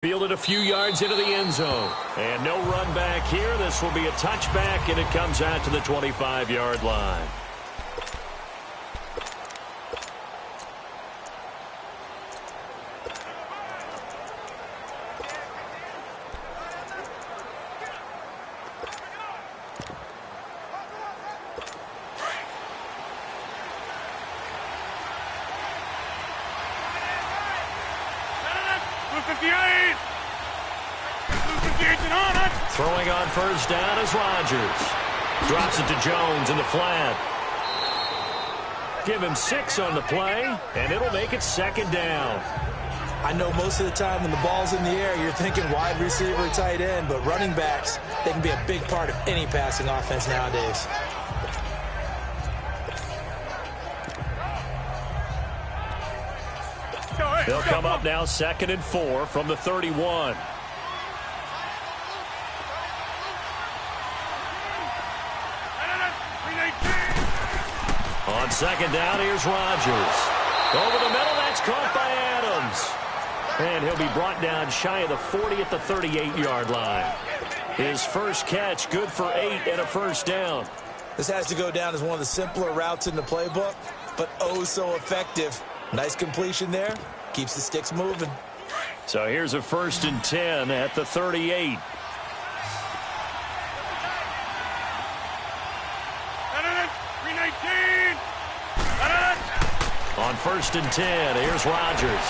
Fielded a few yards into the end zone. And no run back here. This will be a touchback, and it comes out to the 25-yard line. Throwing on first down is Rodgers. Drops it to Jones in the flat. Give him 6 on the play, and it'll make it second down. I know most of the time when the ball's in the air, you're thinking wide receiver, tight end, but running backs, they can be a big part of any passing offense nowadays. They'll come up now 2nd and 4 from the 31. On second down, here's Rodgers. Over the middle, that's caught by Adams. And he'll be brought down shy of the 40 at the 38-yard line. His first catch, good for 8 and a first down. This has to go down as one of the simpler routes in the playbook, but oh so effective. Nice completion there. Keeps the sticks moving. So here's a 1st and 10 at the 38. On 1st and 10, here's Rodgers.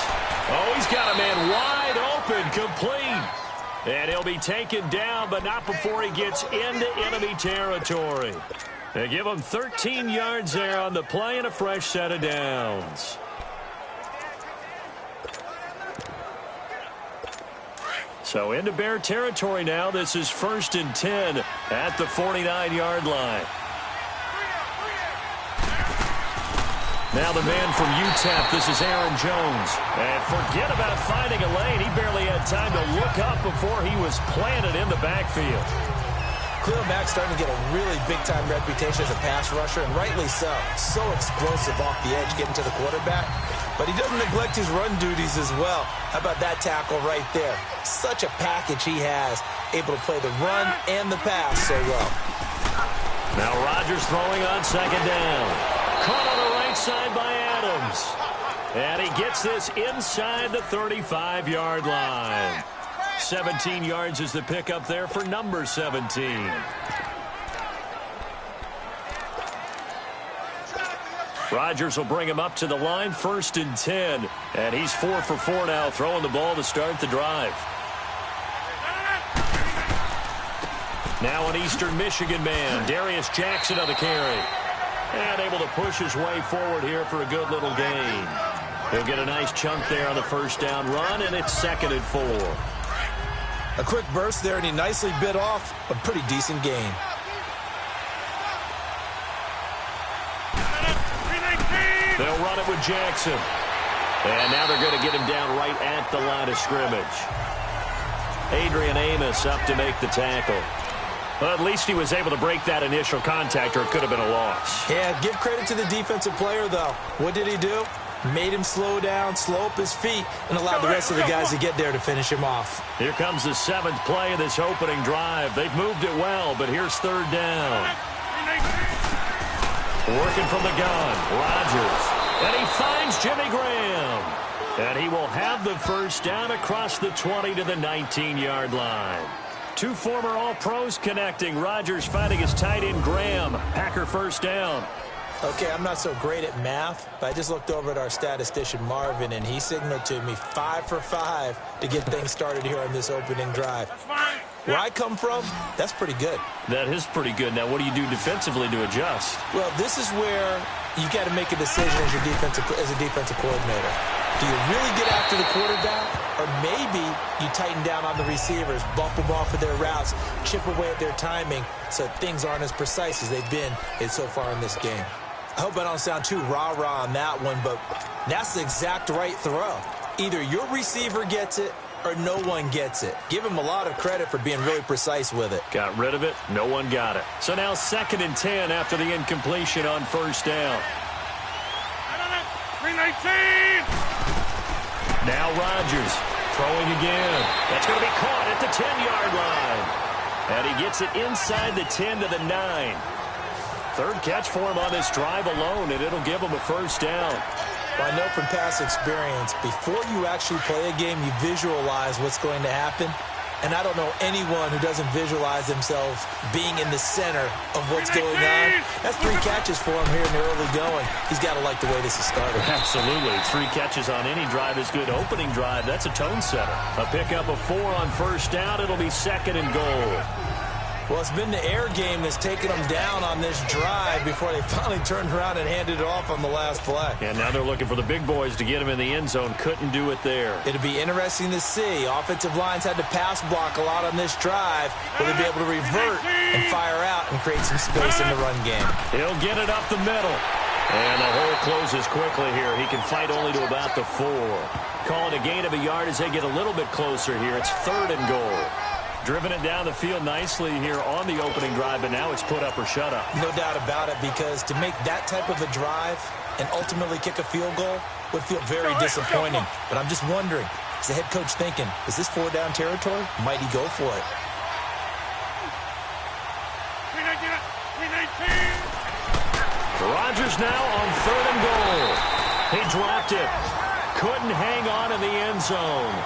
Oh, he's got a man wide open, complete. And he'll be taken down, but not before he gets into enemy territory. They give him 13 yards there on the play and a fresh set of downs. So into Bear territory now. This is 1st and 10 at the 49-yard line. Now the man from UTEP, this is Aaron Jones. And forget about finding a lane. He barely had time to look up before he was planted in the backfield. Khalil Mack's starting to get a really big-time reputation as a pass rusher, and rightly so. So explosive off the edge, getting to the quarterback. But he doesn't neglect his run duties as well. How about that tackle right there? Such a package he has, able to play the run and the pass so well. Now Rodgers throwing on second down. Caught on the right side by Adams. And he gets this inside the 35-yard line. 17 yards is the pickup there for number 17. Rodgers will bring him up to the line, 1st and 10. And he's 4 for 4 now, throwing the ball to start the drive. Now an Eastern Michigan man, Darius Jackson on the carry. And able to push his way forward here for a good little gain. He'll get a nice chunk there on the first down run, and it's 2nd and 4. A quick burst there, and he nicely bit off a pretty decent gain. They'll run it with Jackson. And now they're going to get him down right at the line of scrimmage. Adrian Amos up to make the tackle. Well, at least he was able to break that initial contact, or it could have been a loss. Yeah, give credit to the defensive player, though. What did he do? Made him slow down, slow up his feet, and allowed the rest of the guys to get there to finish him off. Here comes the 7th play of this opening drive. They've moved it well, but here's 3rd down. Working from the gun, Rodgers. And he finds Jimmy Graham. And he will have the first down across the 20 to the 19-yard line. Two former All-Pros connecting. Rodgers finding his tight end, Graham. Packer first down. Okay, I'm not so great at math, but I just looked over at our statistician, Marvin, and he signaled to me 5 for 5 to get things started here on this opening drive. Where I come from, that's pretty good. That is pretty good. Now, what do you do defensively to adjust? Well, this is where you got to make a decision as a defensive coordinator. Do you really get after the quarterback, or maybe you tighten down on the receivers, bump them off of their routes, chip away at their timing so things aren't as precise as they've been so far in this game? I hope I don't sound too rah-rah on that one, but that's the exact right throw. Either your receiver gets it or no one gets it. Give him a lot of credit for being really precise with it. Got rid of it. No one got it. So now 2nd and 10 after the incompletion on first down. 319. Now Rodgers throwing again. That's going to be caught at the 10-yard line. And he gets it inside the 10 to the 9. Third catch for him on this drive alone, and it'll give him a first down. Well, I know from past experience, before you actually play a game, you visualize what's going to happen. And I don't know anyone who doesn't visualize themselves being in the center of what's going on. That's 3 catches for him here in the early going. He's got to like the way this is started. Absolutely. 3 catches on any drive is good. Opening drive, that's a tone setter. A pickup of 4 on first down. It'll be 2nd and goal. Well, it's been the air game that's taken them down on this drive before they finally turned around and handed it off on the last play. And now they're looking for the big boys to get him in the end zone. Couldn't do it there. It'll be interesting to see. Offensive lines had to pass block a lot on this drive. Will they be able to revert and fire out and create some space in the run game? He'll get it up the middle. And the hole closes quickly here. He can fight only to about the 4. Calling a gain of a yard as they get a little bit closer here. It's 3rd and goal. Driven it down the field nicely here on the opening drive, but now it's put up or shut up. No doubt about it, because to make that type of a drive and ultimately kick a field goal would feel very disappointing. But I'm just wondering, is the head coach thinking, is this 4-down territory? Might he go for it? Rodgers now on 3rd and goal. He dropped it. Couldn't hang on in the end zone.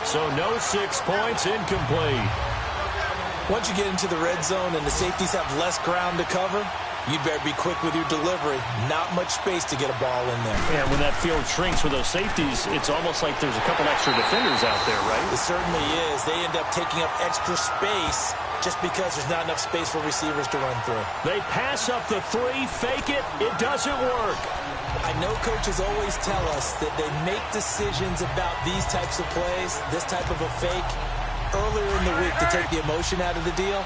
So no 6 points, incomplete. Once you get into the red zone and the safeties have less ground to cover, you'd better be quick with your delivery. Not much space to get a ball in there. Yeah, when that field shrinks with those safeties, it's almost like there's a couple extra defenders out there, right? It certainly is. They end up taking up extra space just because there's not enough space for receivers to run through. They pass up the 3, fake it. It doesn't work. I know coaches always tell us that they make decisions about these types of plays, this type of a fake, earlier in the week to take the emotion out of the deal.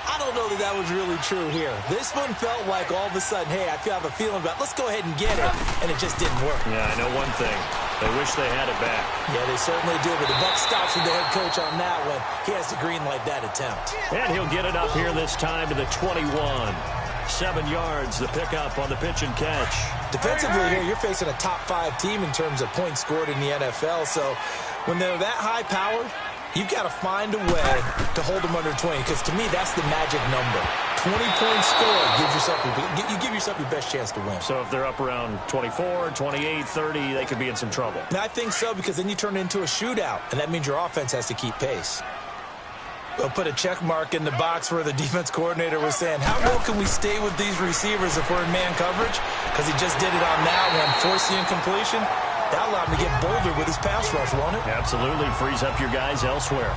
I don't know that that was really true here. This one felt like all of a sudden, hey, I have a feeling about, let's go ahead and get it, and it just didn't work. Yeah, I know one thing. They wish they had it back. Yeah, they certainly do, but the buck stops with the head coach on that one. He has to green light that attempt. And he'll get it up here this time to the 21. 7 yards, the pickup on the pitch and catch. Defensively here, you're facing a top 5 team in terms of points scored in the NFL, so when they're that high-powered, you've got to find a way to hold them under 20, because to me, that's the magic number. 20 points scored, you give yourself your best chance to win. So if they're up around 24, 28, 30, they could be in some trouble. And I think so, because then you turn it into a shootout, and that means your offense has to keep pace. We'll put a check mark in the box where the defense coordinator was saying, how well can we stay with these receivers if we're in man coverage? Because he just did it on that one, forced the incompletion. That allowed him to get bolder with his pass rush, won't it? Absolutely. Frees up your guys elsewhere.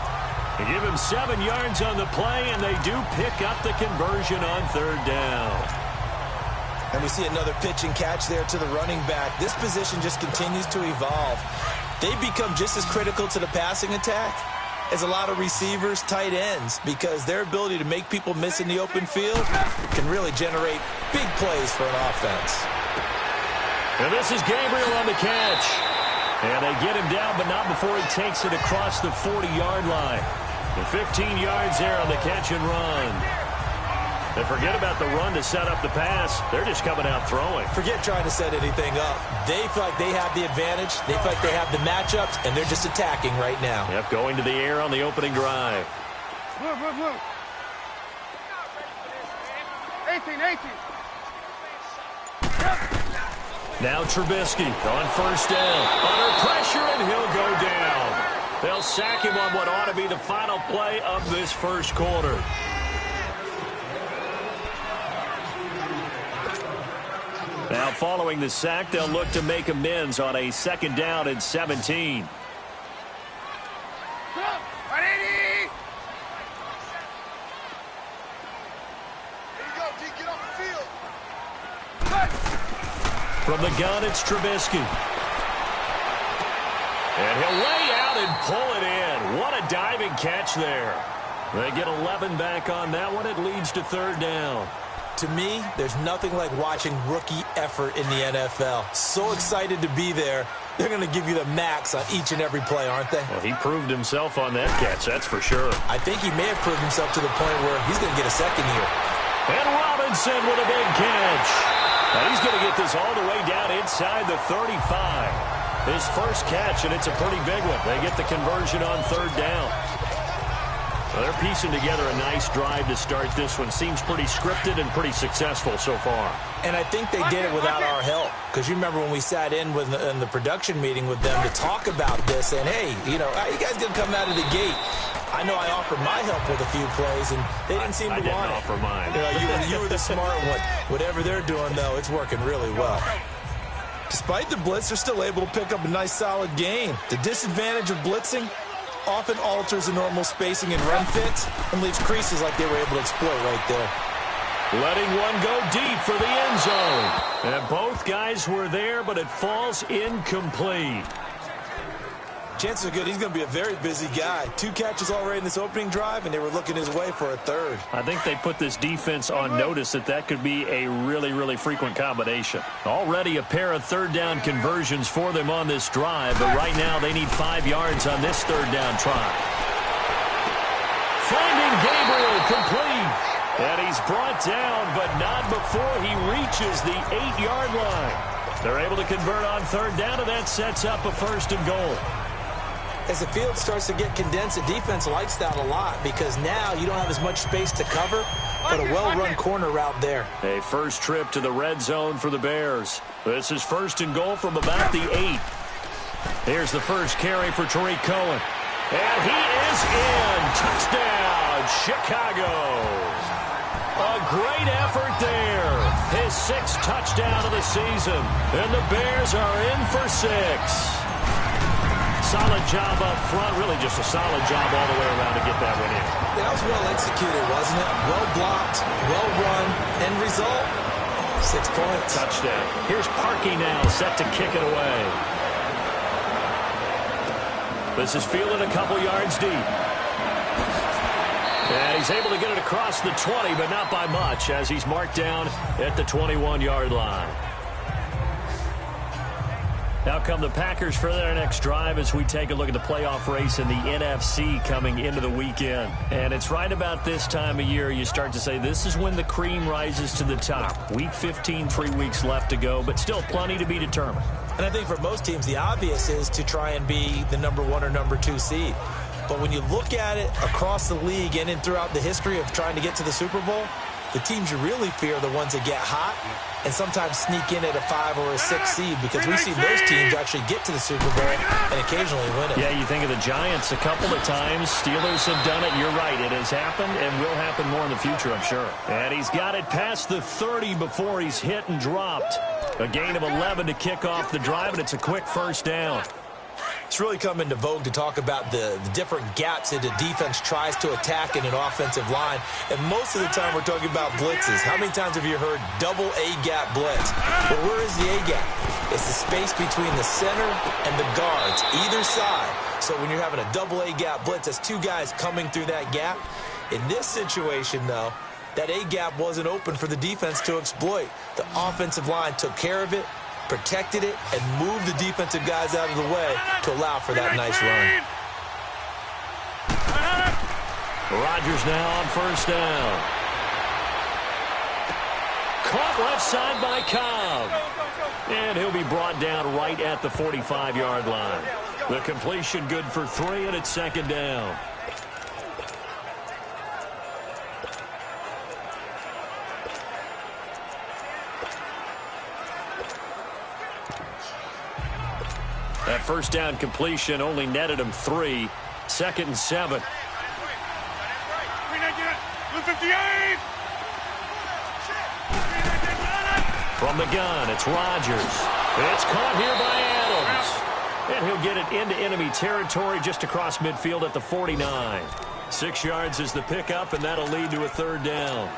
They give him 7 yards on the play, and they do pick up the conversion on 3rd down. And we see another pitch and catch there to the running back. This position just continues to evolve. They become just as critical to the passing attack as a lot of receivers, tight ends, because their ability to make people miss in the open field can really generate big plays for an offense. And this is Gabriel on the catch. And they get him down, but not before he takes it across the 40-yard line. The 15 yards there on the catch and run. They forget about the run to set up the pass. They're just coming out throwing. Forget trying to set anything up. They feel like they have the advantage. They feel like they have the matchups, and they're just attacking right now. Yep, going to the air on the opening drive. Move. 18. Now Trubisky on first down. Under pressure, and he'll go down. They'll sack him on what ought to be the final play of this first quarter. Now, following the sack, they'll look to make amends on a 2nd down and 17. From the gun, it's Trubisky. And he'll lay out and pull it in. What a diving catch there. They get 11 back on that one. It leads to 3rd down. To me, there's nothing like watching rookie effort in the NFL. So excited to be there. They're going to give you the max on each and every play, aren't they? Well, he proved himself on that catch, that's for sure. I think he may have proved himself to the point where he's going to get a second year. And Robinson with a big catch. Now he's going to get this all the way down inside the 35. His first catch, and it's a pretty big one. They get the conversion on third down. Well, they're piecing together a nice drive to start this one. Seems pretty scripted and pretty successful so far. And I think they did it without our help. Because you remember when we sat in the production meeting with them to talk about this, and, hey, you know, how you guys going to come out of the gate? I know I offered my help with a few plays, and they didn't seem to want it. I didn't offer mine. You were the smart one. Whatever they're doing, though, it's working really well. Despite the blitz, they're still able to pick up a nice, solid gain. The disadvantage of blitzing often alters the normal spacing and run fits and leaves creases like they were able to exploit right there. Letting one go deep for the end zone. And both guys were there, but it falls incomplete. Chances are good he's going to be a very busy guy. 2 catches already in this opening drive, and they were looking his way for a third. I think they put this defense on notice that could be a really, really frequent combination. Already a pair of third down conversions for them on this drive, but right now they need 5 yards on this third down try. Finding Gabriel complete. And he's brought down, but not before he reaches the 8-yard line. They're able to convert on third down, and that sets up a 1st and goal. As the field starts to get condensed, the defense likes that a lot because now you don't have as much space to cover, but a well-run corner route there. A first trip to the red zone for the Bears. This is 1st and goal from about the 8. Here's the first carry for Tariq Cohen. And he is in. Touchdown, Chicago. A great effort there. His 6th touchdown of the season. And the Bears are in for 6. Solid job up front. Really just a solid job all the way around to get that one in. That was well executed, wasn't it? Well blocked, well run. End result, 6 points. Touchdown. Here's Parkey now set to kick it away. This is fielded a couple yards deep. And he's able to get it across the 20, but not by much as he's marked down at the 21-yard line. Now come the Packers for their next drive as we take a look at the playoff race in the NFC coming into the weekend. And it's right about this time of year you start to say this is when the cream rises to the top. Week 15, 3 weeks left to go, but still plenty to be determined. And I think for most teams, the obvious is to try and be the number 1 or number 2 seed. But when you look at it across the league and throughout the history of trying to get to the Super Bowl, the teams you really fear are the ones that get hot and sometimes sneak in at a 5 or a 6 seed because we've seen those teams actually get to the Super Bowl and occasionally win it. Yeah, you think of the Giants a couple of times. Steelers have done it. You're right. It has happened and will happen more in the future, I'm sure. And he's got it past the 30 before he's hit and dropped. A gain of 11 to kick off the drive, and it's a quick first down. It's really come into vogue to talk about the different gaps that the defense tries to attack in an offensive line. And most of the time we're talking about blitzes. How many times have you heard double A-gap blitz? But where is the A-gap? It's the space between the center and the guards, either side. So when you're having a double A-gap blitz, that's 2 guys coming through that gap. In this situation, though, that A-gap wasn't open for the defense to exploit. The offensive line took care of it, protected it, and moved the defensive guys out of the way to allow for that nice run. Rodgers now on first down. Caught left side by Cobb. And he'll be brought down right at the 45-yard line. The completion good for 3, and it's 2nd down. That first down completion only netted him 3. 2nd and 7. From the gun, it's Rodgers. It's caught here by Adams. And he'll get it into enemy territory just across midfield at the 49. 6 yards is the pickup, and that'll lead to a 3rd down.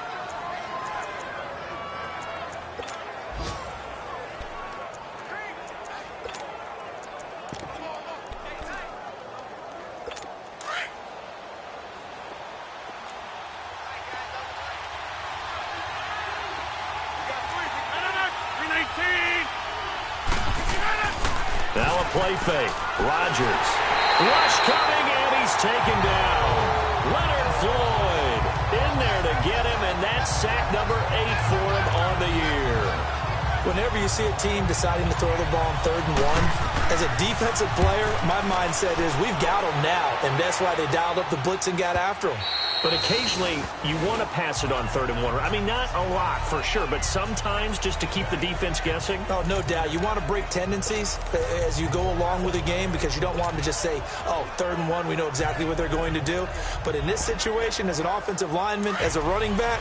Now a play fake. Rodgers. Rush coming, and he's taken down. Leonard Floyd in there to get him, and that's sack number 8 for him on the year. Whenever you see a team deciding to throw the ball on 3rd and 1, as a defensive player, my mindset is we've got them now, and that's why they dialed up the blitz and got after them. But occasionally, you want to pass it on 3rd and 1. I mean, not a lot for sure, but sometimes just to keep the defense guessing. Oh, no doubt. You want to break tendencies as you go along with the game because you don't want them to just say, oh, 3rd and 1, we know exactly what they're going to do. But in this situation, as an offensive lineman, as a running back,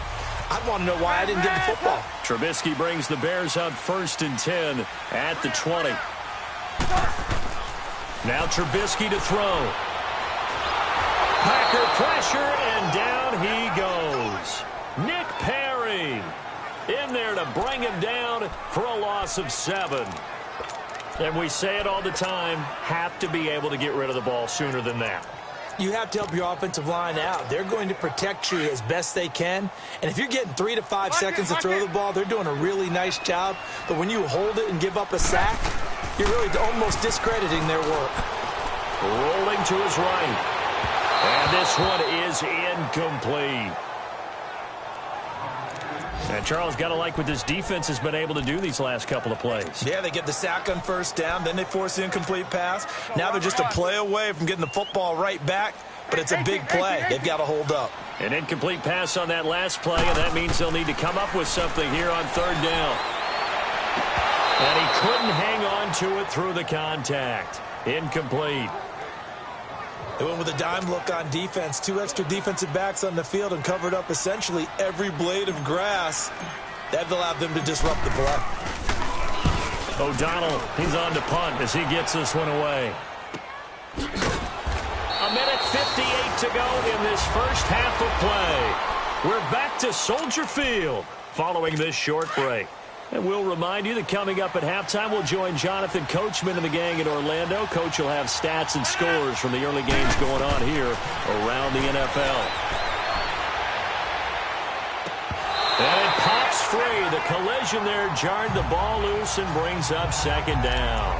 I'd want to know why I didn't get the football. Trubisky brings the Bears up 1st and 10 at the 20. Now Trubisky to throw. Packer pressure, and down he goes. Nick Perry in there to bring him down for a loss of 7. And we say it all the time, have to be able to get rid of the ball sooner than that. You have to help your offensive line out. They're going to protect you as best they can. And if you're getting 3 to 5 seconds to throw the ball, they're doing a really nice job. But when you hold it and give up a sack, you're really almost discrediting their work. Rolling to his right. And this one is incomplete. And Charles, got to like what this defense has been able to do these last couple of plays. Yeah, they get the sack on 1st down, then they force the incomplete pass. Now they're just a play away from getting the football right back, but it's a big play. They've got to hold up. An incomplete pass on that last play, and that means they'll need to come up with something here on 3rd down. And he couldn't hang on to it through the contact. Incomplete. They went with a dime look on defense. 2 extra defensive backs on the field and covered up essentially every blade of grass. That allowed them to disrupt the play. O'Donnell, he's on to punt as he gets this one away. 1:58 to go in this first half of play. We're back to Soldier Field following this short break. And we'll remind you that coming up at halftime, we'll join Jonathan Coachman and the gang in Orlando. Coach will have stats and scores from the early games going on here around the NFL. And it pops free. The collision there jarred the ball loose and brings up 2nd down.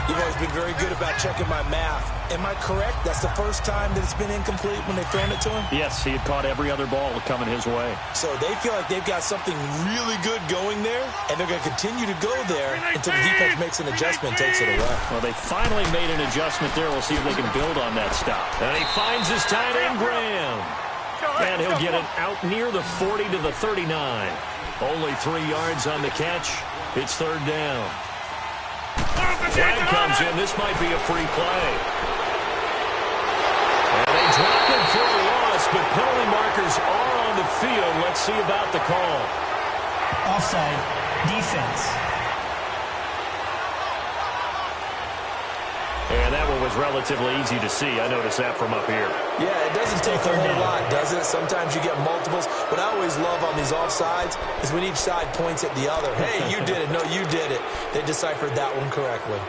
You've always been very good about checking my math. Am I correct? That's the first time that it's been incomplete when they've thrown it to him? Yes, he had caught every other ball coming his way. So they feel like they've got something really good going there, and they're going to continue to go there until the defense makes an adjustment and takes it away. Well, they finally made an adjustment there. We'll see if they can build on that stop. And he finds his tight end, Graham. And he'll get it out near the 40 to the 39. Only 3 yards on the catch. It's 3rd down. Flag comes in. This might be a free play. And they drop him for a loss, but penalty markers are on the field. Let's see about the call. Offside, defense. And that one was relatively easy to see. I noticed that from up here. Yeah, it doesn't take a whole lot, does it? Sometimes you get multiples. What I always love on these offsides is when each side points at the other. Hey, you did it. No, you did it. They deciphered that one correctly.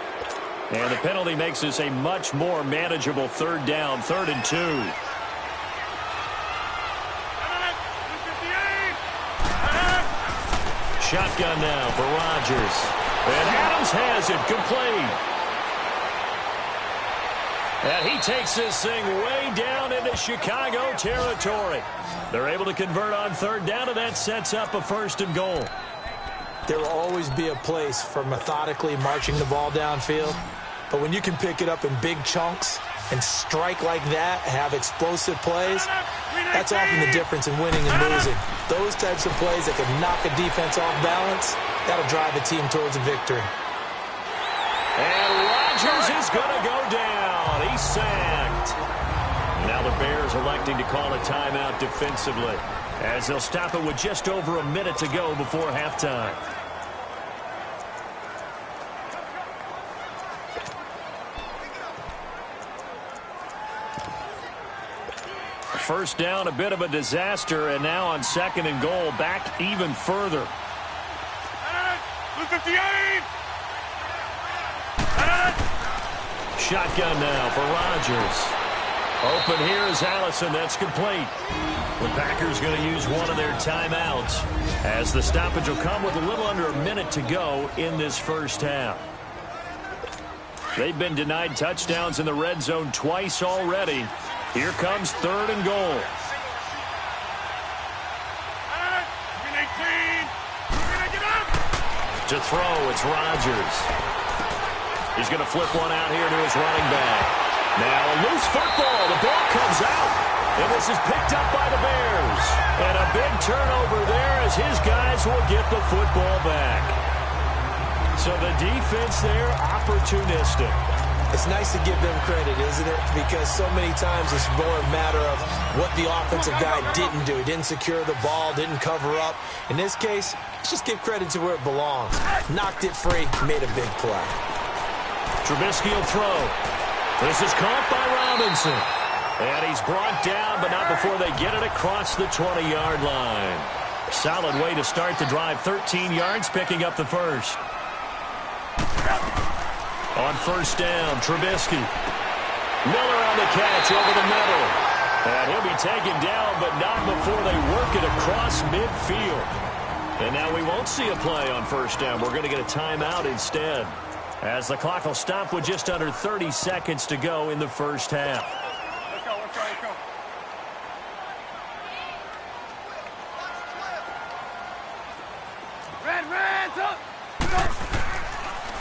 And the penalty makes this a much more manageable 3rd down, 3rd and 2. Shotgun now for Rodgers. And Adams has it complete. And he takes this thing way down into Chicago territory. They're able to convert on 3rd down, and that sets up a 1st and goal. There will always be a place for methodically marching the ball downfield. But when you can pick it up in big chunks and strike like that, have explosive plays, that's often the difference in winning and losing. Those types of plays that can knock a defense off balance, that'll drive a team towards a victory. And Rodgers is going to go down. He's sacked. Now the Bears electing to call a timeout defensively as they'll stop it with just over a minute to go before halftime. First down, a bit of a disaster, and now on 2nd and goal, back even further. Shotgun now for Rodgers. Open here is Allison. That's complete. The Packers going to use one of their timeouts as the stoppage will come with a little under a minute to go in this first half. They've been denied touchdowns in the red zone twice already. Here comes 3rd and goal. To throw, it's Rodgers. He's going to flip one out here to his running back. Now a loose football. The ball comes out. And this is picked up by the Bears. And a big turnover there as his guys will get the football back. So the defense there, opportunistic. It's nice to give them credit, isn't it? Because so many times it's more a matter of what the offensive guy didn't do. He didn't secure the ball, didn't cover up. In this case, let's just give credit to where it belongs. Knocked it free, made a big play. Trubisky will throw. This is caught by Robinson. And he's brought down, but not before they get it across the 20-yard line. Solid way to start the drive. 13 yards, picking up the first. On first down, Trubisky. Miller on the catch over the middle. And he'll be taken down, but not before they work it across midfield. And now we won't see a play on first down. We're going to get a timeout instead, as the clock will stop with just under 30 seconds to go in the first half. Let's go, let's go, let's go. Red, up.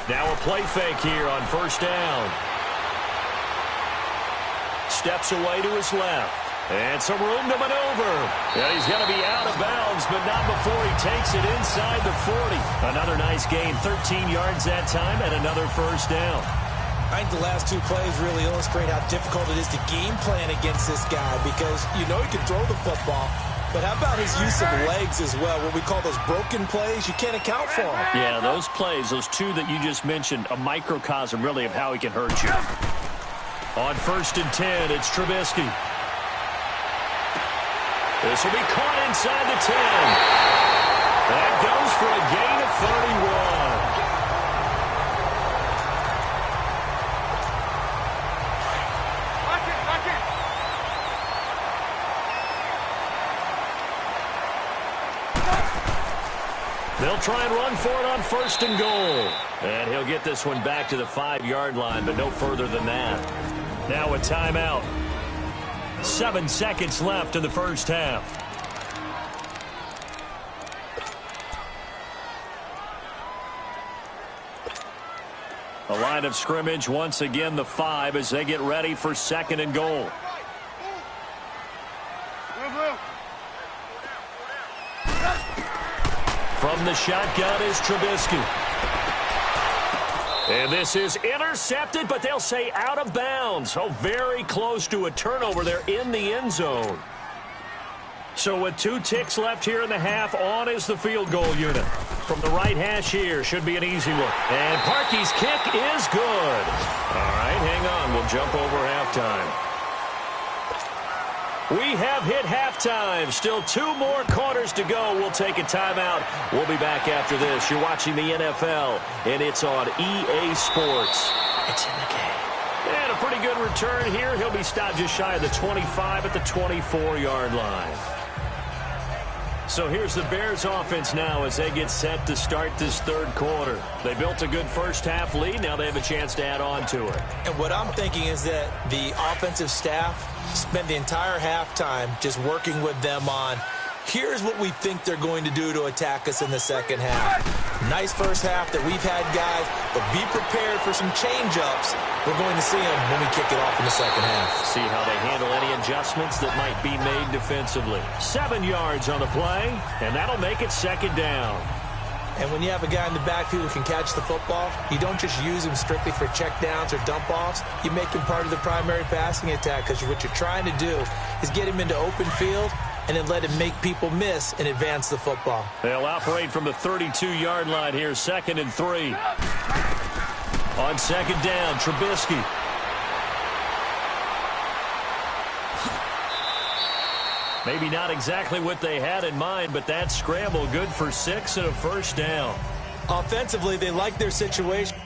Now a play fake here on first down. Steps away to his left. And some room to maneuver. And he's going to be out of bounds, but not before he takes it inside the 40. Another nice gain, 13 yards that time, and another first down. I think the last two plays really illustrate how difficult it is to game plan against this guy, because you know he can throw the football, but how about his use of legs as well, what we call those broken plays? You can't account for them. Yeah, those plays, those two that you just mentioned, a microcosm really of how he can hurt you. On first and 10, it's Trubisky. This will be caught inside the 10. That goes for a gain of 31. Lock it. They'll try and run for it on first and goal. And he'll get this one back to the 5-yard line, but no further than that. Now a timeout. 7 seconds left in the first half. A line of scrimmage, once again the 5 as they get ready for second and goal. Blue. From the shotgun is Trubisky. And this is intercepted, but they'll say out of bounds. So very close to a turnover there in the end zone. So with 2 ticks left here in the half, on is the field goal unit. From the right hash here, should be an easy one. And Parkey's kick is good. All right, hang on. We'll jump over halftime. We have hit halftime. Still 2 more quarters to go. We'll take a timeout. We'll be back after this. You're watching the NFL, and it's on EA Sports. It's in the game. And a pretty good return here. He'll be stopped just shy of the 25 at the 24-yard line. So here's the Bears offense now as they get set to start this third quarter. They built a good first half lead. Now they have a chance to add on to it. And what I'm thinking is that the offensive staff spent the entire halftime just working with them on, here's what we think they're going to do to attack us in the second half. Nice first half that we've had, guys, but be prepared for some change-ups. We're going to see them when we kick it off in the second half. See how they handle any adjustments that might be made defensively. 7 yards on the play, and that'll make it second down. And when you have a guy in the backfield who can catch the football, you don't just use him strictly for checkdowns or dump-offs. You make him part of the primary passing attack, because what you're trying to do is get him into open field and then let him make people miss and advance the football. They'll operate from the 32-yard line here, 2nd and 3. On second down, Trubisky. Maybe not exactly what they had in mind, but that scramble good for 6 and a first down. Offensively, they like their situation.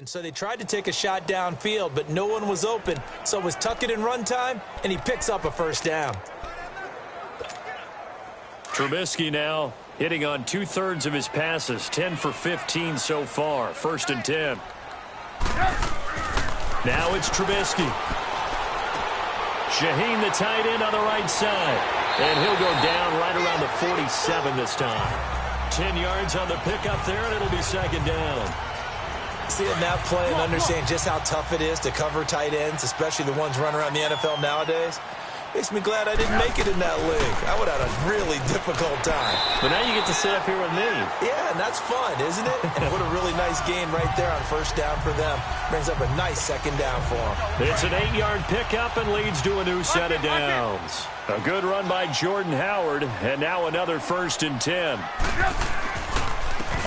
So they tried to take a shot downfield, but no one was open. So it was tuck it and run time, and he picks up a first down. Trubisky now hitting on 2/3 of his passes, 10 for 15 so far. 1st and 10. Now it's Trubisky. Shaheen, the tight end, on the right side. And he'll go down right around the 47 this time. 10 yards on the pickup there, and it'll be 2nd down. Seeing that play and understand just how tough it is to cover tight ends, especially the ones running around the NFL nowadays, makes me glad I didn't make it in that league. I would have had a really difficult time. But now you get to sit up here with me. Yeah, and that's fun, isn't it? And what a really nice game right there on 1st down for them. Brings up a nice 2nd down for them. It's an 8-yard pickup and leads to a new set of downs. A good run by Jordan Howard, and now another 1st and 10.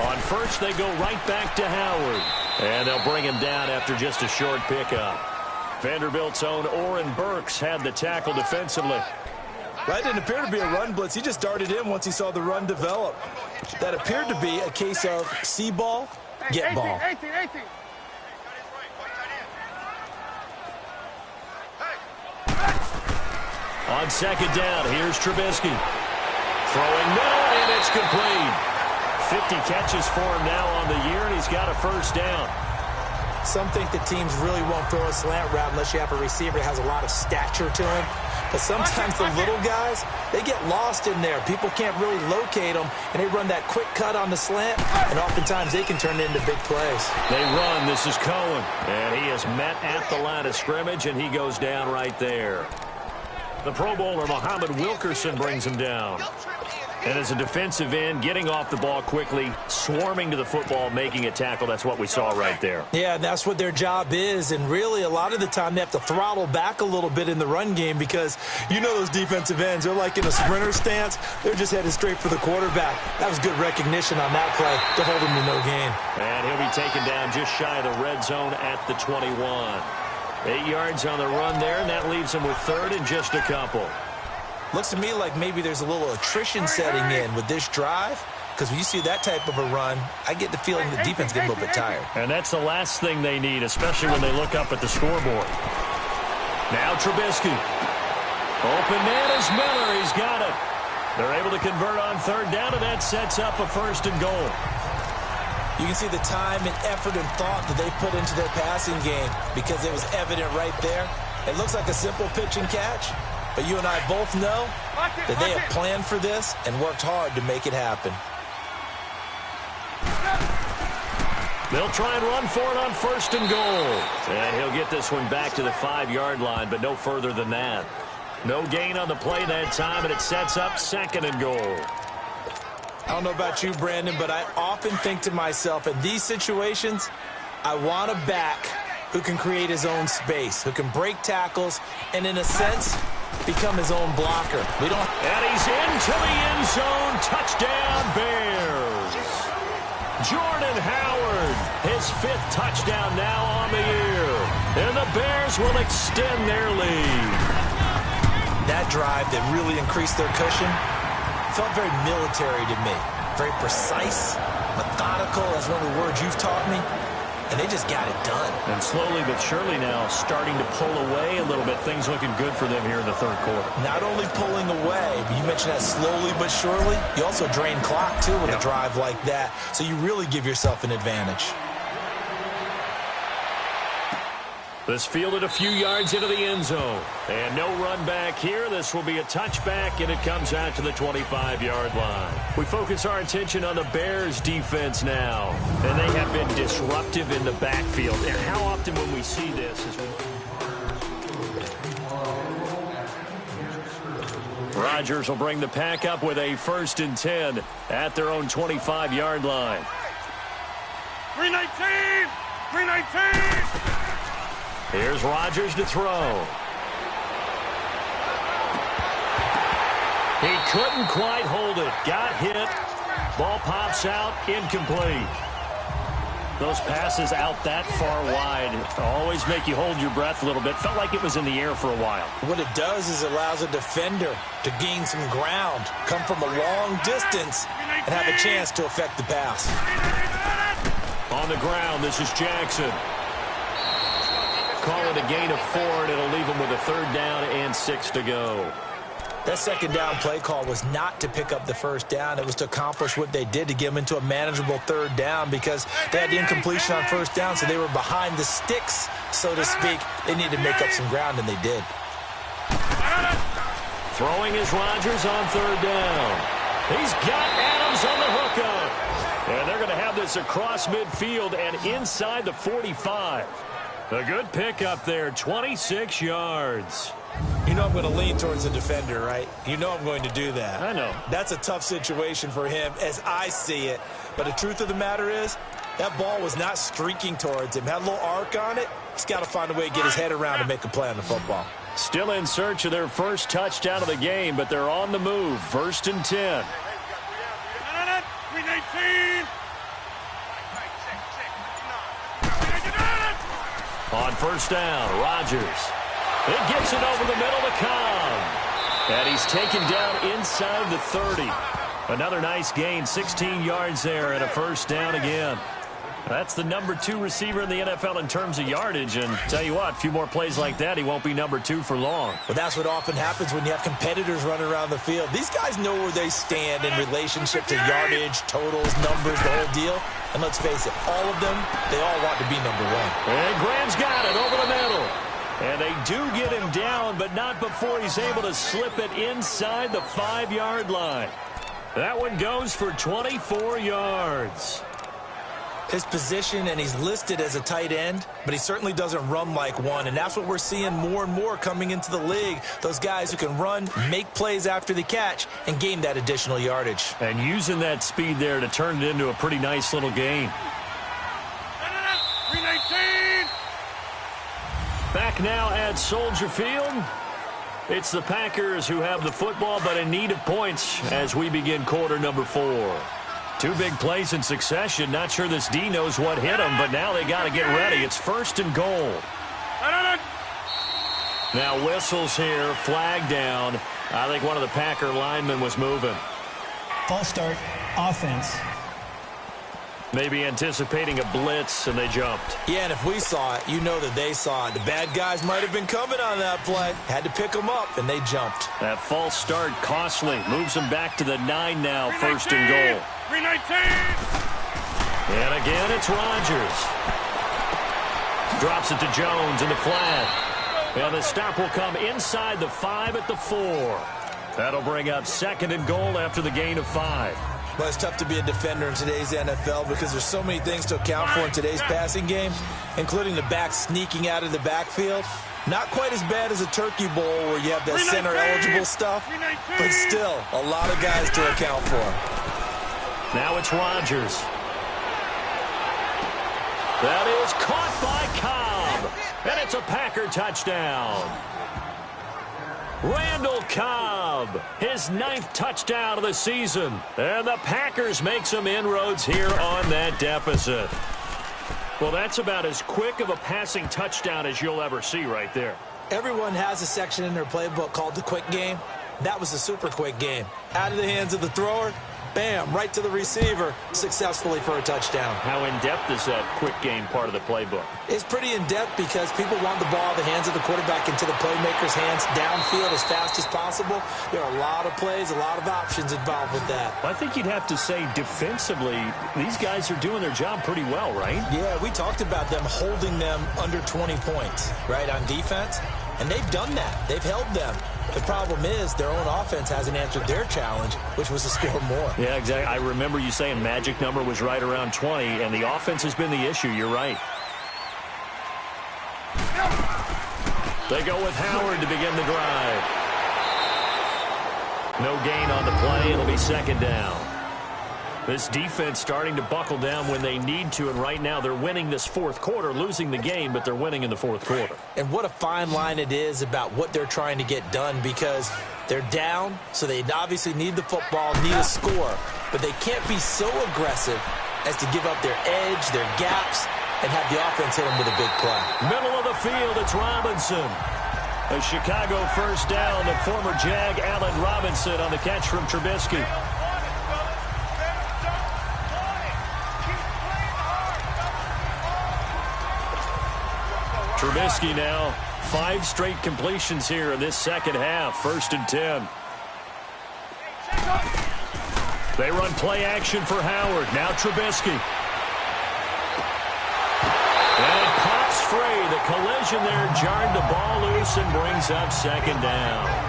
On 1st, they go right back to Howard. And they'll bring him down after just a short pickup. Vanderbilt's own Oren Burks had the tackle defensively. That didn't appear to be a run blitz. He just darted in once he saw the run develop. That appeared to be a case of see ball, get ball. 18. On 2nd down, here's Trubisky. Throwing middle, and it's complete. 50 catches for him now on the year, and he's got a 1st down. Some think the teams really won't throw a slant route unless you have a receiver that has a lot of stature to him. But sometimes the little guys, they get lost in there. People can't really locate them, and they run that quick cut on the slant, and oftentimes they can turn it into big plays. They run. This is Cohen, and he is met at the line of scrimmage, and he goes down right there. The Pro Bowler, Muhammad Wilkerson, brings him down. And as a defensive end, getting off the ball quickly, swarming to the football, making a tackle, that's what we saw right there. Yeah, that's what their job is. And really, a lot of the time, they have to throttle back a little bit in the run game because you know those defensive ends, they're like in a sprinter stance. They're just headed straight for the quarterback. That was good recognition on that play to hold him to no gain. And he'll be taken down just shy of the red zone at the 21. 8 yards on the run there, and that leaves him with 3rd and just a couple. Looks to me like maybe there's a little attrition setting in with this drive, because when you see that type of a run, I get the feeling the defense gets a little bit tired. And that's the last thing they need, especially when they look up at the scoreboard. Now Trubisky. Open man is Miller. He's got it. They're able to convert on 3rd down, and that sets up a 1st and goal. You can see the time and effort and thought that they put into their passing game because it was evident right there. It looks like a simple pitch and catch. But you and I both know that they have planned for this and worked hard to make it happen. They'll try and run for it on 1st and goal. And he'll get this one back to the 5-yard line, but no further than that. No gain on the play that time, and it sets up 2nd and goal. I don't know about you, Brandon, but I often think to myself, in these situations, I want a back who can create his own space, who can break tackles, and in a sense, become his own blocker. And he's into the end zone. Touchdown, Bears. Jordan Howard, his 5th touchdown now on the year. And the Bears will extend their lead. That drive that really increased their cushion felt very military to me. Very precise, methodical, that's one of the words you've taught me. And they just got it done. And slowly but surely now starting to pull away a little bit. Things looking good for them here in the 3rd quarter. Not only pulling away, but you mentioned that slowly but surely. You also drain clock, too, with a drive like that. So you really give yourself an advantage. This fielded a few yards into the end zone. And no run back here. This will be a touchback, and it comes out to the 25-yard line. We focus our attention on the Bears' defense now. And they have been disruptive in the backfield. And how often when we see this is Rodgers will bring the pack up with a 1st and 10 at their own 25-yard line. 319! 319! Here's Rodgers to throw. He couldn't quite hold it. Got hit. Ball pops out. Incomplete. Those passes out that far wide always make you hold your breath a little bit. Felt like it was in the air for a while. What it does is it allows a defender to gain some ground, come from a long distance, and have a chance to affect the pass. On the ground, this is Jackson. Call it a gain of 4, and it'll leave him with a 3rd down and 6 to go. That 2nd down play call was not to pick up the 1st down. It was to accomplish what they did, to get them into a manageable 3rd down, because they had the incompletion on 1st down, so they were behind the sticks, so to speak. They needed to make up some ground, and they did. Throwing is Rodgers on 3rd down. He's got Adams on the hookup. And they're going to have this across midfield and inside the 45. A good pickup there, 26 yards. You know I'm going to lean towards the defender, right? You know I'm going to do that. I know. That's a tough situation for him as I see it. But the truth of the matter is, that ball was not streaking towards him. Had a little arc on it. He's got to find a way to get his head around and make a play on the football. Still in search of their first touchdown of the game, but they're on the move. 1st and 10. 319. On 1st down, Rodgers. It gets it over the middle to Cobb. And he's taken down inside the 30. Another nice gain, 16 yards there and a 1st down again. That's the number 2 receiver in the NFL in terms of yardage. And tell you what, a few more plays like that, he won't be number 2 for long. Well, that's what often happens when you have competitors running around the field. These guys know where they stand in relationship to yardage, totals, numbers, the whole deal. And let's face it, all of them, they all want to be number 1. And Graham's got it over the middle. And they do get him down, but not before he's able to slip it inside the 5-yard line. That one goes for 24 yards. His position, and he's listed as a tight end, but he certainly doesn't run like one, and that's what we're seeing more and more coming into the league. Those guys who can run, make plays after the catch, and gain that additional yardage. And using that speed there to turn it into a pretty nice little gain. 319. Back now at Soldier Field. It's the Packers who have the football, but in need of points as we begin quarter number 4. 2 big plays in succession. Not sure this D knows what hit them, but now they got to get ready. It's 1st and goal. Now whistles here, flag down. I think one of the Packer linemen was moving. False start, offense. Maybe anticipating a blitz, and they jumped. Yeah, and if we saw it, you know that they saw it. The bad guys might have been coming on that play. Had to pick them up, and they jumped. That false start costly. Moves them back to the 9 now, 1st and goal. 319. And again, it's Rodgers. Drops it to Jones in the flat. And the stop will come inside the 5 at the 4. That'll bring up 2nd and goal after the gain of 5. Well, it's tough to be a defender in today's NFL because there's so many things to account for in today's passing game, including the back sneaking out of the backfield. Not quite as bad as a turkey bowl where you have that center-eligible stuff, but still a lot of guys to account for. Now it's Rodgers. That is caught by Cobb, and it's a Packer touchdown. Randall Cobb, his 9th touchdown of the season. And the Packers make some inroads here on that deficit. Well, that's about as quick of a passing touchdown as you'll ever see right there. Everyone has a section in their playbook called the quick game. That was a super quick game. Out of the hands of the thrower, bam, right to the receiver, successfully for a touchdown. How in-depth is that quick game part of the playbook? It's pretty in-depth because people want the ball in the hands of the quarterback into the playmaker's hands downfield as fast as possible. There are a lot of plays, a lot of options involved with that. I think you'd have to say defensively, these guys are doing their job pretty well, right? Yeah, we talked about them holding them under 20 points, right, on defense. And they've done that. They've held them. The problem is their own offense hasn't answered their challenge, which was to score more. Yeah, exactly. I remember you saying magic number was right around 20, and the offense has been the issue. You're right. They go with Howard to begin the drive. No gain on the play. It'll be 2nd down. This defense starting to buckle down when they need to, and right now they're winning this 4th quarter, losing the game, but they're winning in the 4th quarter. And what a fine line it is about what they're trying to get done, because they're down, so they obviously need the football, need a score, but they can't be so aggressive as to give up their edge, their gaps, and have the offense hit them with a big play. Middle of the field, it's Robinson. A Chicago 1st down to former Jag Allen Robinson on the catch from Trubisky. Trubisky now. 5 straight completions here in this second half. 1st and 10. They run play action for Howard. Now Trubisky. And it pops free. The collision there jarred the ball loose and brings up 2nd down.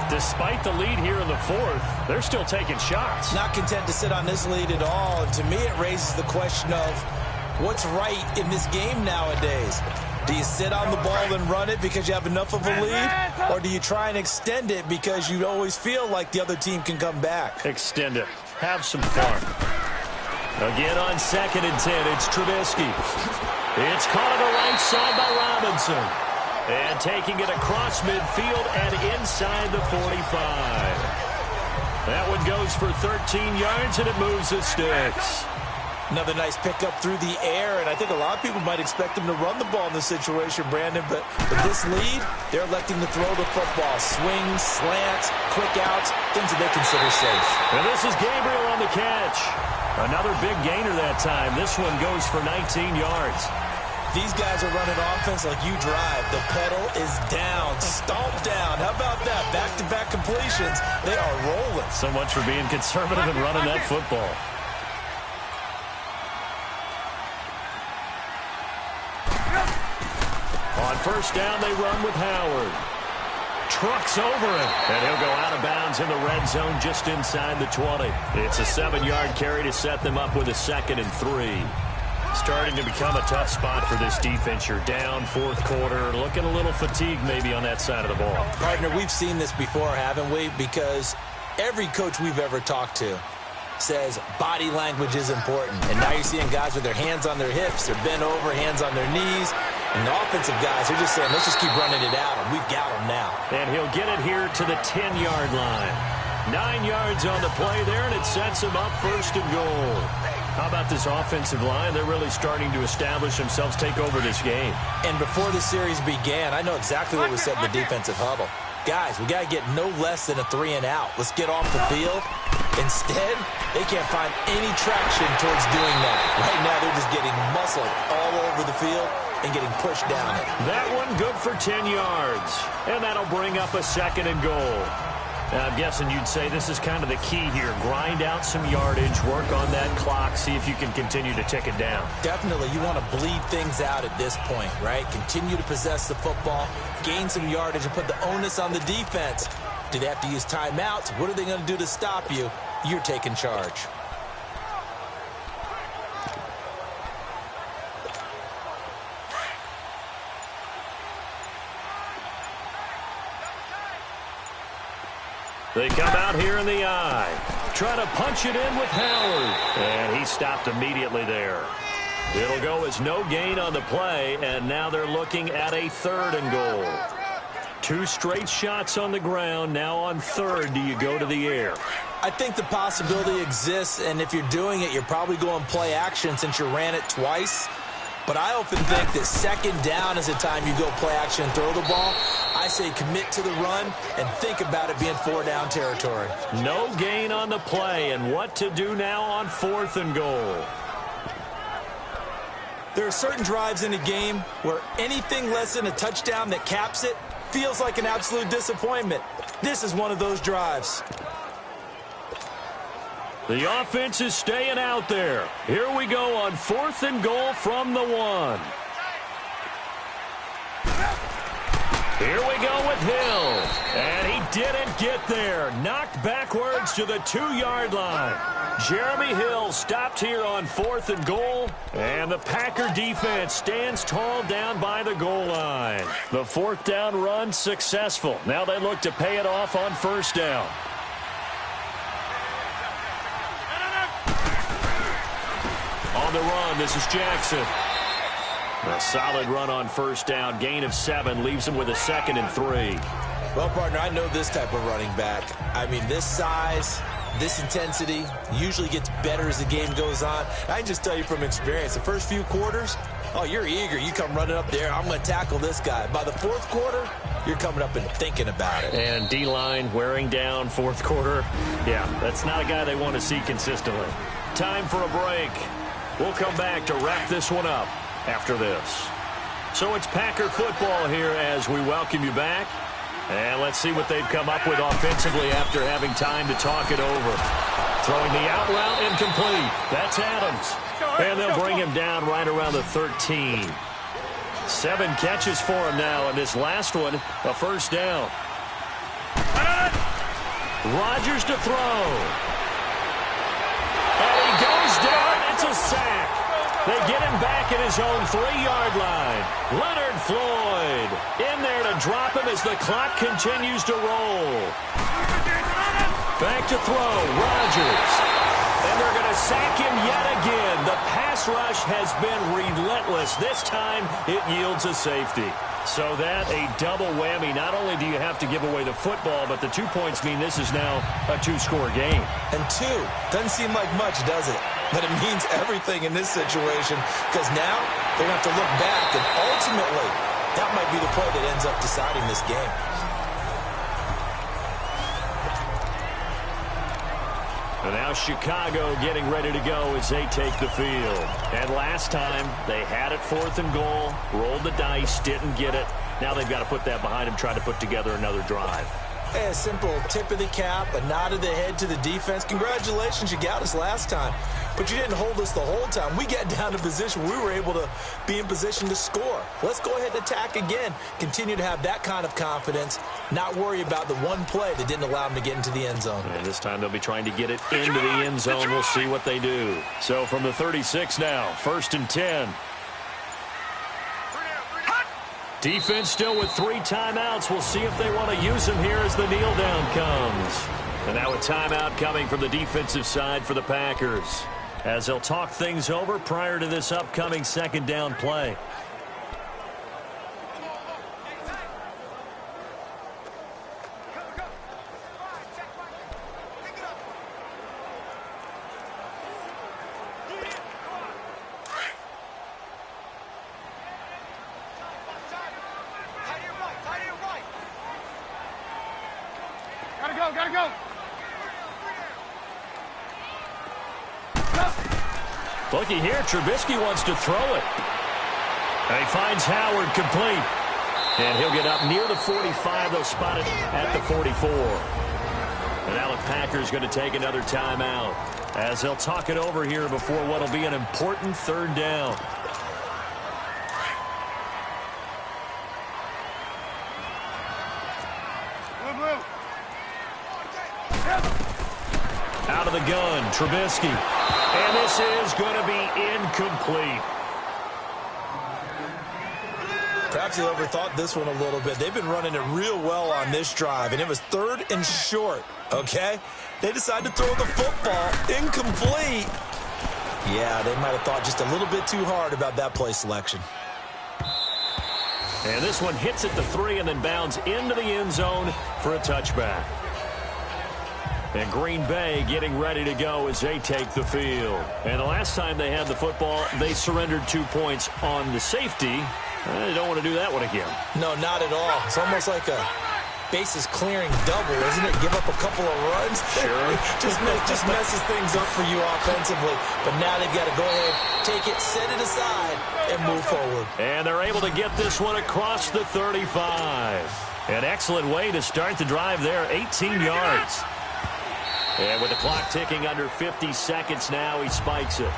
Despite the lead here in the 4th, they're still taking shots. Not content to sit on this lead at all. And to me, it raises the question of what's right in this game nowadays. Do you sit on the ball and run it because you have enough of a lead? Or do you try and extend it because you always feel like the other team can come back? Extend it. Have some fun. Again on 2nd and 10, it's Trubisky. It's caught on the right side by Robinson. And taking it across midfield and inside the 45. That one goes for 13 yards, and it moves the sticks. Another nice pickup through the air, and I think a lot of people might expect him to run the ball in this situation, Brandon, but with this lead, they're electing to throw the football. Swings, slants, quick outs, things that they consider safe. And this is Gabriel on the catch. Another big gainer that time. This one goes for 19 yards. These guys are running offense like you drive. The pedal is down, stomped down. How about that? Back-to-back completions. They are rolling. So much for being conservative and running that football. On 1st down, they run with Howard. Trucks over him, and he'll go out of bounds in the red zone just inside the 20. It's a 7-yard carry to set them up with a 2nd and 3. Starting to become a tough spot for this defense. You're down 4th quarter, looking a little fatigued maybe on that side of the ball. Partner, we've seen this before, haven't we? Because every coach we've ever talked to says body language is important. And now you're seeing guys with their hands on their hips, they're bent over, hands on their knees. And the offensive guys are just saying, let's just keep running it out, and we've got them now. And he'll get it here to the 10-yard line. 9 yards on the play there, and it sets him up 1st and goal. How about this offensive line? They're really starting to establish themselves, take over this game. And before the series began, I know exactly what was said in the defensive huddle. Guys, we got to get no less than a 3-and-out. Let's get off the field. Instead, they can't find any traction towards doing that. Right now, they're just getting muscled all over the field and getting pushed down it. That one good for 10 yards. And that'll bring up a 2nd and goal. Now, I'm guessing you'd say this is kind of the key here. Grind out some yardage, work on that clock, see if you can continue to tick it down. Definitely. You want to bleed things out at this point, right? Continue to possess the football, gain some yardage, and put the onus on the defense. Do they have to use timeouts? What are they going to do to stop you? You're taking charge. They come out here in the eye. Try to punch it in with Howard. And he stopped immediately there. It'll go as no gain on the play, and now they're looking at a 3rd and goal. 2 straight shots on the ground. Now on 3rd, do you go to the air? I think the possibility exists, and if you're doing it, you're probably going play action since you ran it twice. But I often think that 2nd down is the time you go play action and throw the ball. I say commit to the run and think about it being 4-down territory. No gain on the play, and what to do now on 4th and goal. There are certain drives in a game where anything less than a touchdown that caps it feels like an absolute disappointment. This is one of those drives. The offense is staying out there. Here we go on 4th and goal from the 1. Here we go with Hill. And he didn't get there. Knocked backwards to the 2-yard line. Jeremy Hill stopped here on 4th and goal. And the Packer defense stands tall down by the goal line. The 4th down run successful. Now they look to pay it off on 1st down. On the run, this is Jackson. A solid run on 1st down. Gain of 7 leaves him with a 2nd and 3. Well, partner, I know this type of running back. I mean, this size, this intensity usually gets better as the game goes on. I can just tell you from experience, the first few quarters, oh, you're eager. You come running up there, I'm going to tackle this guy. By the 4th quarter, you're coming up and thinking about it. And D-line wearing down 4th quarter. Yeah, that's not a guy they want to see consistently. Time for a break. We'll come back to wrap this one up after this. So it's Packer football here as we welcome you back. And let's see what they've come up with offensively after having time to talk it over. Throwing the out route incomplete. That's Adams. And they'll bring him down right around the 13. 7 catches for him now, and this last one, a first down. Rodgers to throw. And he goes down. It's a sack. They get him back at his own 3-yard line. Leonard Floyd in there to drop him as the clock continues to roll. Back to throw. Rodgers. And they're going to sack him yet again. The pass rush has been relentless. This time it yields a safety. So that a double whammy. Not only do you have to give away the football, but the 2 points mean this is now a 2-score game. And 2 doesn't seem like much, does it? But it means everything in this situation because now they're going to have to look back, and ultimately that might be the play that ends up deciding this game. And now Chicago getting ready to go as they take the field. And last time, they had it 4th and goal, rolled the dice, didn't get it. Now they've got to put that behind them, try to put together another drive. Hey, a simple tip of the cap, a nod of the head to the defense. Congratulations, you got us last time. But you didn't hold us the whole time. We got down to position. We were able to be in position to score. Let's go ahead and attack again. Continue to have that kind of confidence. Not worry about the one play that didn't allow them to get into the end zone. And this time they'll be trying to get it into the end zone. We'll see what they do. So from the 36 now, 1st and 10. Defense still with 3 timeouts. We'll see if they want to use them here as the kneel down comes. And now a timeout coming from the defensive side for the Packers, as they'll talk things over prior to this upcoming 2nd down play. Gotta go. Looky here, Trubisky wants to throw it. And he finds Howard complete. And he'll get up near the 45. They'll spot it at the 44. And now the Packers going to take another timeout, as they'll talk it over here before what will be an important 3rd down. Out of the gun, Trubisky. And this is going to be incomplete. Perhaps they overthought this one a little bit. They've been running it real well on this drive, and it was 3rd and short, okay? They decided to throw the football incomplete. Yeah, they might have thought just a little bit too hard about that play selection. And this one hits at the 3 and then bounds into the end zone for a touchback. And Green Bay getting ready to go as they take the field. And the last time they had the football, they surrendered 2 points on the safety. They don't want to do that one again. No, not at all. It's almost like a bases clearing double, isn't it? Give up a couple of runs. Sure. just messes things up for you offensively. But now they've got to go ahead, take it, set it aside, and move forward. And they're able to get this one across the 35. An excellent way to start the drive there, 18 yards. And with the clock ticking under 50 seconds now, he spikes it.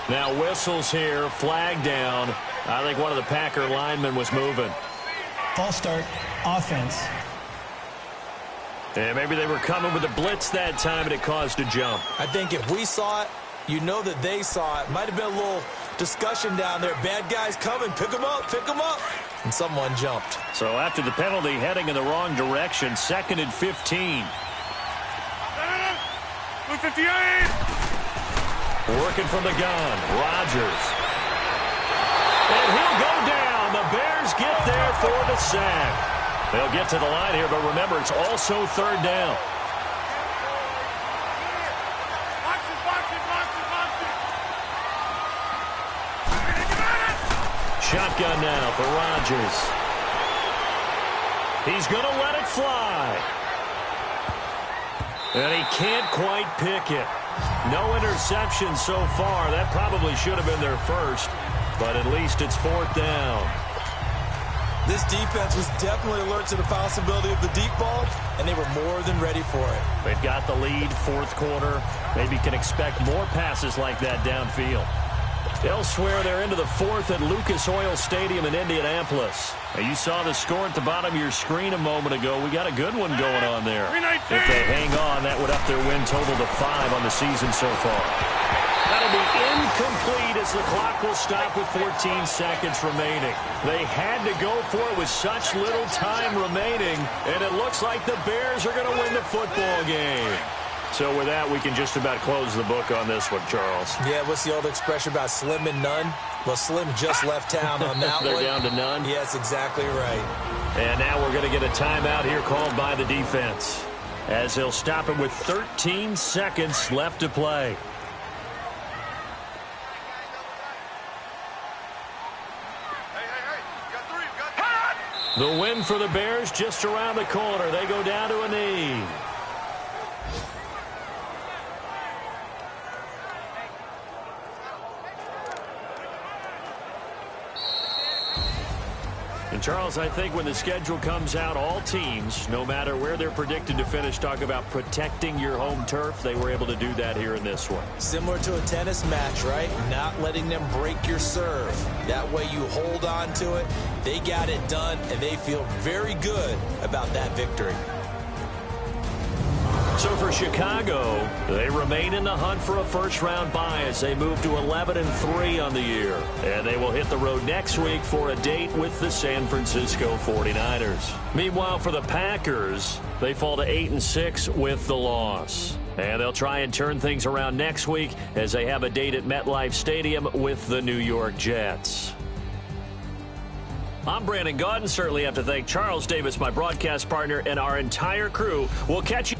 Now whistles here, flag down. I think one of the Packer linemen was moving. False start, offense. And maybe they were coming with a blitz that time, and it caused a jump. I think if we saw it, you know that they saw it. Might have been a little discussion down there. Bad guys coming. Pick them up. Pick them up. And someone jumped. So after the penalty, heading in the wrong direction, 2nd and 15. 58. Working from the gun, Rodgers. And he'll go down. The Bears get there for the sack. They'll get to the line here, but remember, it's also 3rd down. Shotgun now for Rodgers. He's going to let it fly. And he can't quite pick it. No interception so far. That probably should have been their first, but at least it's 4th down. This defense was definitely alert to the possibility of the deep ball, and they were more than ready for it. They've got the lead, 4th quarter. Maybe can expect more passes like that downfield. Elsewhere, they're into the 4th at Lucas Oil Stadium in Indianapolis. Now, you saw the score at the bottom of your screen a moment ago. We got a good one going on there. If they hang on, that would up their win total to 5 on the season so far. That'll be incomplete as the clock will stop with 14 seconds remaining. They had to go for it with such little time remaining, and it looks like the Bears are going to win the football game. So with that, we can just about close the book on this one, Charles. Yeah, what's the old expression about slim and none? Well, Slim just left town on that They're one. down to none? Yes, exactly right. And now we're going to get a timeout here called by the defense, as they'll stop it with 13 seconds left to play. The win for the Bears just around the corner. They go down to a knee. And Charles, I think when the schedule comes out, all teams, no matter where they're predicted to finish, talk about protecting your home turf. They were able to do that here in this one. Similar to a tennis match, right? Not letting them break your serve. That way you hold on to it. They got it done, and they feel very good about that victory. So for Chicago, they remain in the hunt for a first-round bye as they move to 11-3 on the year. And they will hit the road next week for a date with the San Francisco 49ers. Meanwhile, for the Packers, they fall to 8-6 with the loss. And they'll try and turn things around next week as they have a date at MetLife Stadium with the New York Jets. I'm Brandon Gaudin. Certainly have to thank Charles Davis, my broadcast partner, and our entire crew. We'll catch you.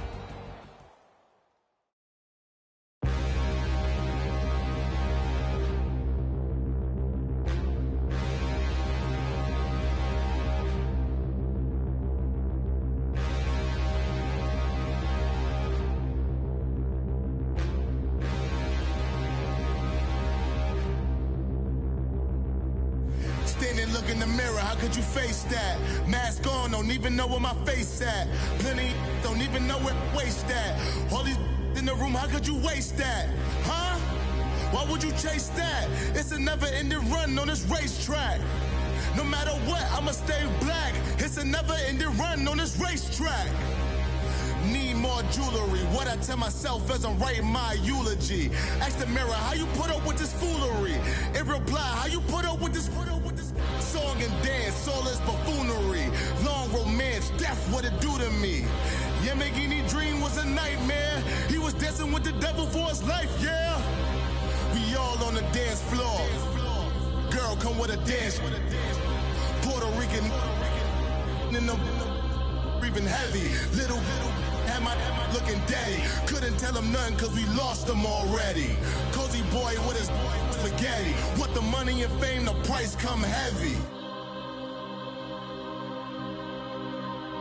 Look in the mirror, how could you face that? Mask on, don't even know where my face at. Plenty don't even know where waste at. All these in the room, how could you waste that? Huh? Why would you chase that? It's a never-ending run on this racetrack. No matter what, I'ma stay black. It's a never-ending run on this racetrack. Need more jewelry. What I tell myself as I'm writing my eulogy. Ask the mirror, how you put up with this foolery? In reply, how you put up with this song and dance, all this buffoonery. Long romance, death, what it do to me? Yamagini dream was a nightmare. He was dancing with the devil for his life, yeah. We all on the dance floor. Girl, come with a dance. Puerto Rican in the breathing heavy. Little had my looking daddy. Couldn't tell him nothing cause we lost him already. Cozy boy with his spaghetti. With the money and fame, the price come heavy.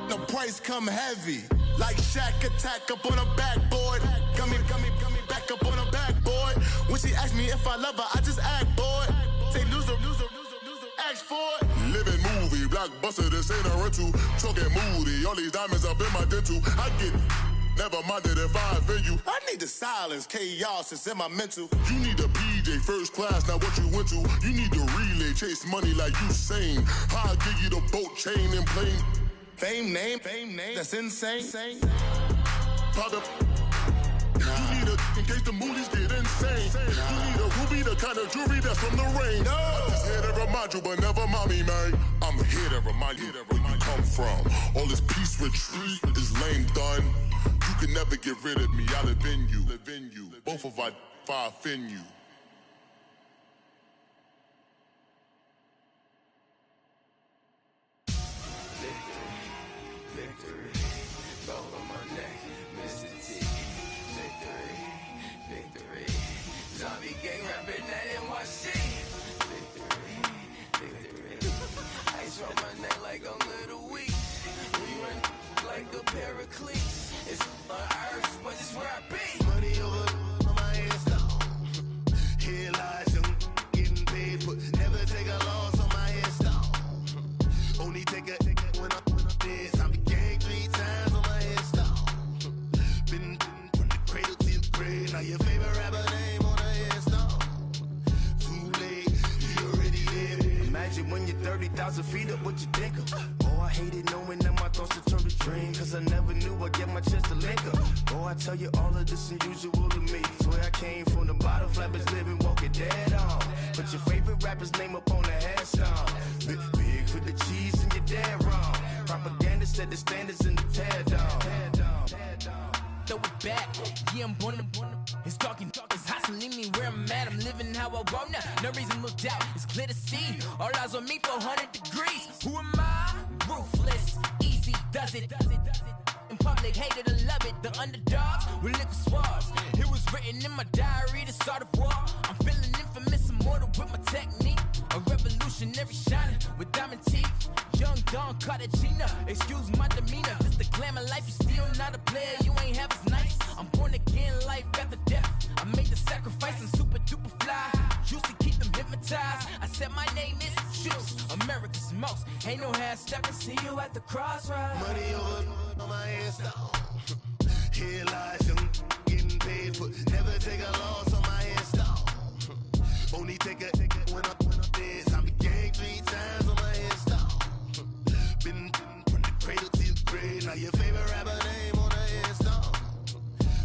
The price come heavy. Like Shaq attack up on a backboard. Gummy, back up on a backboard. When she asked me if I love her, I just act bored. Say loser, ask for it. Living movie, blockbuster, this ain't a rental. Talking moody, all these diamonds up in my dental. I get never minded if I offend you. I need the silence, chaos is in my mental. You need a PJ, first class, not what you went to. You need the relay, chase money like you sane. I'll give you the boat, chain, and plane. Fame name, that's insane. Pop up. You need a, in case the movies get insane. You need a ruby, the kind of jewelry that's from the rain. No. I'm just here to remind you, but never mommy, man. I'm here to remind you where you come from. All this peace retreat is lame done. You can never get rid of me, I live in you. Both of our fire fin you. cleats. It's on earth, but it's where I be. Money over on my headstone. Here lies young, getting paid, but never take a loss on my headstone. Only take a when I'm dead. I be gang 3 times on my headstone. Been from the cradle to the grave. Now your favorite rapper name on a headstone. Too late, you already dead. Imagine when you're 30,000 feet up, what you think of? Oh, I hated knowing that my thoughts would turn to dream, cause I never knew I'd get my chance to link up. Oh, I tell you all of this unusual to me. Swear I came from the bottom, flappers living, walking dead on. Put your favorite rapper's name up on the headstone. Big for the cheese and you're dead wrong. Propaganda set the standards in the tear down. Throw it back, yeah, I'm born to it's talking, it's hot, so leave me where I'm at. I'm living how I want now, no reason looked out, it's clear to see. All eyes on me, 400 degrees. Who am I? Ruthless, easy, does it. In public, hated or love it. The underdogs with liquor swabs. It was written in my diary to start a war. I'm feeling infamous, immortal with my technique. A revolutionary shining with diamond teeth. Young Don Cartagena, excuse my demeanor. This the glamour life, you still not a player. You ain't half as nice. I'm born again, life after death. I made the sacrifice, I'm super duper fly. Used to keep them hypnotized. I said my name is Juice, America's most. Ain't no half stepping. See you at the crossroads. Money over on my headstone. Here lies young, getting paid, but never take a loss on my headstone. Only take a when I'm dead. I be gang 3 times on my headstone. Been from the cradle to the grave. Now your favorite rapper name on a headstone.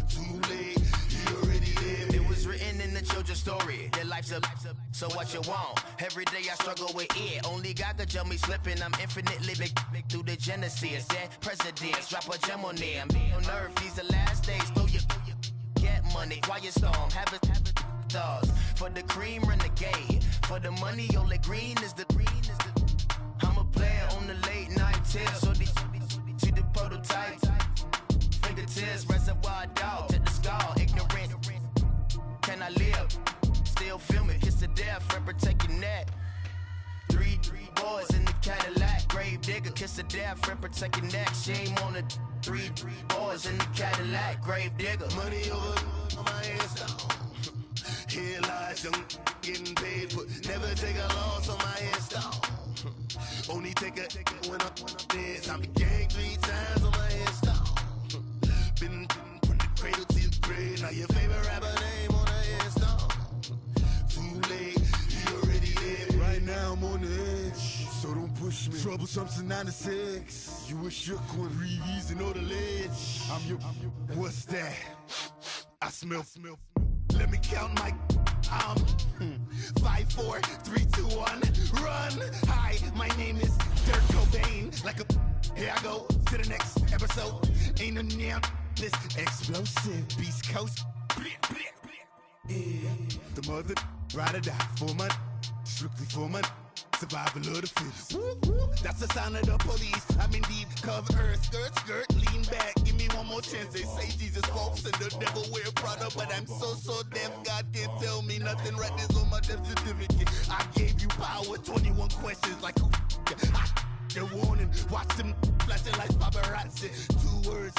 Too late, you already dead. It was written in the children's story. Their life's up, so what you want? Every day I struggle with it. Only God could jump me slipping. I'm infinitely big through the genesis. Dead presidents, drop a gem on them. On earth, these the last days. Throw your get money, quiet storm. Have it thoughts. For the cream, renegade. For the money, only green is the. I'm a player on the late night tip. So they see the prototype. Fingertips, reservoir dog. Check the skull, ignorant. Can I live? Still film it, kiss the death, friend, protect your neck. 3 boys in the Cadillac, grave digger, kiss the death, friend, protect your neck. Shame on the 3 boys in the Cadillac, grave digger. Money over on my headstone. Here lies young, getting paid, but never take a loss on my headstone. Only take a when I'm dead. I be gang 3 times on my headstone. Been from the cradle to the grave. Now your favorite rapper name on a headstone. Too late, you already dead. Right now I'm on the edge, so don't push me. Troublesome to 9 to 6. You a shook one, breeze and know the ledge. I'm your, what's that? I smell. Let me count my 5, 4, 3, 2, 1, run. Hi, my name is Dirk Cobain. Like a here I go to the next episode. Ain't no damn this explosive Beast Coast. Yeah. The mother ride or die for money, strictly for money. Survival of the fittest. That's the sign of the police. I'm in deep cover earth, skirt, lean back. Give me one more chance. They say Jesus walks and the devil wear Prada, but I'm so deaf. God can't tell me nothing. Right there's on my death certificate. I gave you power. 21 questions like who? They're warning. Watch them flashing like paparazzi. 2 words.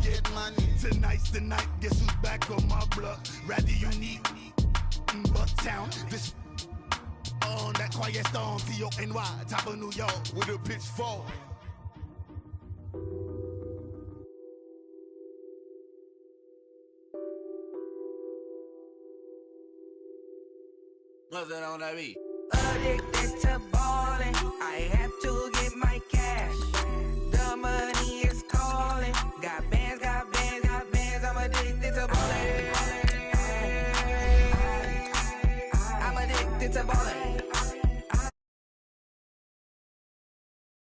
Get money. Tonight's the night. Guess who's back on my block? Rather unique. Bucktown. This. On that quiet storm, T-O-N-Y, top of New York, with a pitchfork. What's that on that beat? Addicted to ballin', I have to get my cash.